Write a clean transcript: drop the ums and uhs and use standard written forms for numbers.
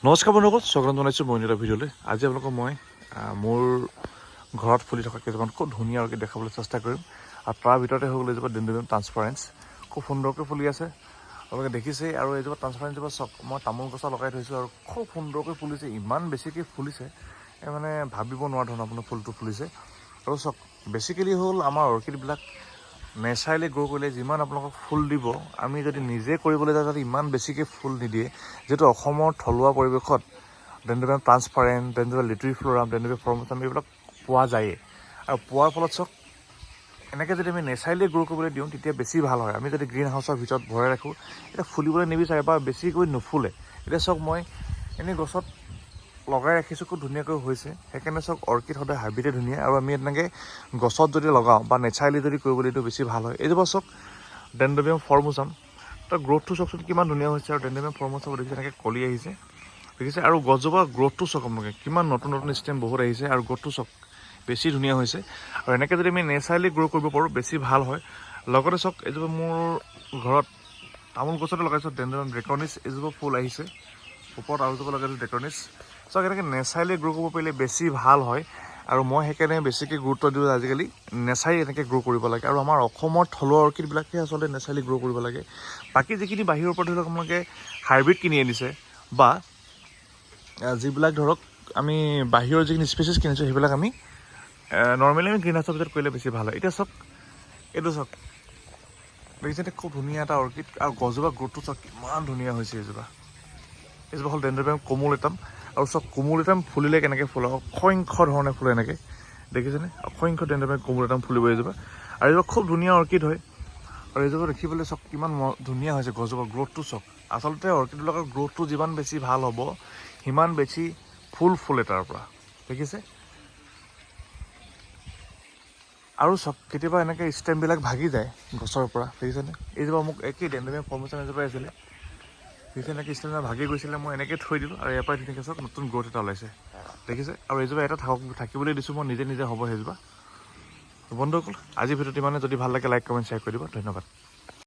নমস্কাৰ বন্ধুসকল, স্বাগতম জনাইছোঁ মই এটা ভিডিঅ'লৈ। আজি আপোনালোকক মই মোৰ ঘৰত ফুলি থকা কিছুমান খুব ধুনীয়া অৰ্কিড দেখাবলৈ চেষ্টা কৰিম। আৰু তাৰ ভিতৰতে হৈ গ'ল এজোপা ডেণ্ড্ৰবিয়াম ট্ৰান্সপাৰেন্স, খুব সুন্দৰকৈ ফুলি আছে। আপোনালোকে দেখিছেই। আৰু এইজোপা ট্ৰান্সপাৰেন্স জোপা চাওক, মই তামোল গছত লগাই থৈছোঁ আৰু খুব সুন্দৰকৈ ফুলিছে। ইমান বেছিকৈ ফুলিছে মানে ভাবিব নোৱাৰা ধৰণৰ আপোনাৰ ফুলটো ফুলিছে। আৰু চাওক, বেছিকেলি হ'ল আমাৰ অৰ্কিডবিলাক নেচাৰেলি গ্ৰ' কৰিলে যিমান আপোনালোকক ফুল দিব, আমি যদি নিজে কৰিবলৈ যাওঁ তাতে ইমান বেছিকৈ ফুল নিদিয়ে। যিহেতু অসমৰ থলুৱা পৰিৱেশত ডেণ্ড্ৰবিয়াম ট্ৰান্সপাৰেন্ট, ডেণ্ড্ৰবিয়াম লিট্ৰিফ্ল'ৰাম, ডেণ্ড্ৰবিয়াম ফৰ্মোছাম এইবিলাক পোৱা যায়েই। আৰু পোৱাৰ ফলত চাওক, এনেকৈ যদি আমি নেচাৰেলি গ্ৰ' কৰিবলৈ দিওঁ তেতিয়া বেছি ভাল হয়। আমি যদি গ্ৰীণ হাউচৰ ভিতৰত ভৰাই ৰাখোঁ, এতিয়া ফুলিবলৈ নিবিচাৰে বা বেছিকৈ নুফুলে। এতিয়া চাওক, মই এনেই গছত লগাই ৰাখিছোঁ, খুব ধুনীয়াকৈ হৈছে। সেইকাৰণে চাওক, অৰ্কিড সদায় হাইব্ৰিডে ধুনীয়া। আৰু আমি এনেকৈ গছত যদি লগাওঁ বা নেচাৰেলি যদি কৰিবলৈ দিওঁ বেছি ভাল হয়। এইজোপা চাওক, ডেণ্ড্ৰবিয়াম ফৰ্মোছাম, তাৰ গ্ৰ'থটো চাওকচোন কিমান ধুনীয়া হৈছে। আৰু ডেণ্ড্ৰবিয়াম ফৰ্মোছাম দেখিছে এনেকৈ কলি আহিছে, দেখিছে। আৰু গছজোপা গ্ৰ'থটো চাওক আপোনালোকে, কিমান নতুন নতুন ষ্টেম বহুত আহিছে। আৰু গ্ৰ'থটো চাওক বেছি ধুনীয়া হৈছে। আৰু এনেকৈ যদি আমি নেচাৰেলি গ্ৰ' কৰিব পাৰোঁ বেছি ভাল হয়। লগতে চাওক, এইজোপা মোৰ ঘৰত তামোল গছতে লগাইছোঁ ডেণ্ড্ৰবিয়াম ড্ৰেকনিছ, এইজোপা ফুল আহিছে। ওপৰত আৰু এজোপা লগাইছোঁ ড্ৰেকনিছ। চাওক, এনেকৈ নেচাৰেলি গ্ৰ' কৰিব পাৰিলে বেছি ভাল হয়। আৰু মই সেইকাৰণে বেছিকৈ গুৰুত্ব দিওঁ আজিকালি নেচাৰেলি এনেকৈ গ্ৰ' কৰিব লাগে। আৰু আমাৰ অসমৰ থলুৱা অৰ্কিডবিলাকহে আচলতে নেচাৰেলি গ্ৰ' কৰিব লাগে। বাকী যিখিনি বাহিৰৰ পৰা ধৰি লওক আপোনালোকে হাইব্ৰিড কিনি আনিছে, বা যিবিলাক ধৰক আমি বাহিৰৰ যিখিনি স্পেচিছ কিনিছোঁ, সেইবিলাক আমি নৰ্মেলি আমি গ্ৰীণ হাউচৰ ভিতৰত কৰিলে বেছি ভাল হয়। এতিয়া চাওক, এইটো চাওক, দেখিছে খুব ধুনীয়া এটা অৰ্কিড। আৰু গছজোপা গ্ৰ'থটো চাওক কিমান ধুনীয়া হৈছে। এইজোপা হ'ল ডেণ্ড্ৰবিয়াম কমোলেটাম। আৰু চাওক, কমোলেটাম ফুলিলে কেনেকৈ ফুলে, অসংখ্য ধৰণে ফুলে এনেকৈ, দেখিছেনে? অসংখ্য ডেণ্ড্ৰবিয়াম কমোলেটাম ফুলিব এইজোপা। আৰু এইজোপা খুব ধুনীয়া অৰ্কিড হয়। আৰু এইজোপা দেখিবলৈ চাওক কিমান ধুনীয়া হৈছে। গছজোপা গ্ৰ'থটো চাওক, আচলতে অৰ্কিডবিলাকৰ গ্ৰ'থটো যিমান বেছি ভাল হ'ব সিমান বেছি ফুল ফুলে তাৰ পৰা, দেখিছে? আৰু চাওক, কেতিয়াবা এনেকৈ ষ্টেমবিলাক ভাগি যায় গছৰ পৰা, দেখিছেনে? এইজোপা মোক একেই ডেণ্ড্ৰবিয়াম ফৰ্মোছাম এজোপাই আছিলে, দেখিছে? এনেকৈ ষ্টেমবিলাক ভাগি গৈছিলে, মই এনেকৈ থৈ দিলোঁ। আৰু ইয়াৰ পৰাই ধুনীয়াকৈ চাওক নতুন গ্ৰ'থ এটা ওলাইছে, দেখিছে? আৰু এইজোপা এটা থাকিবলৈ দিছোঁ মই, নিজে নিজে হ'ব সেইজোপা। বন্ধুসকল, আজিৰ ভিডিঅ'টো ইমানে। যদি ভাল লাগে লাইক, কমেণ্ট, শ্বেয়াৰ কৰি দিব। ধন্যবাদ।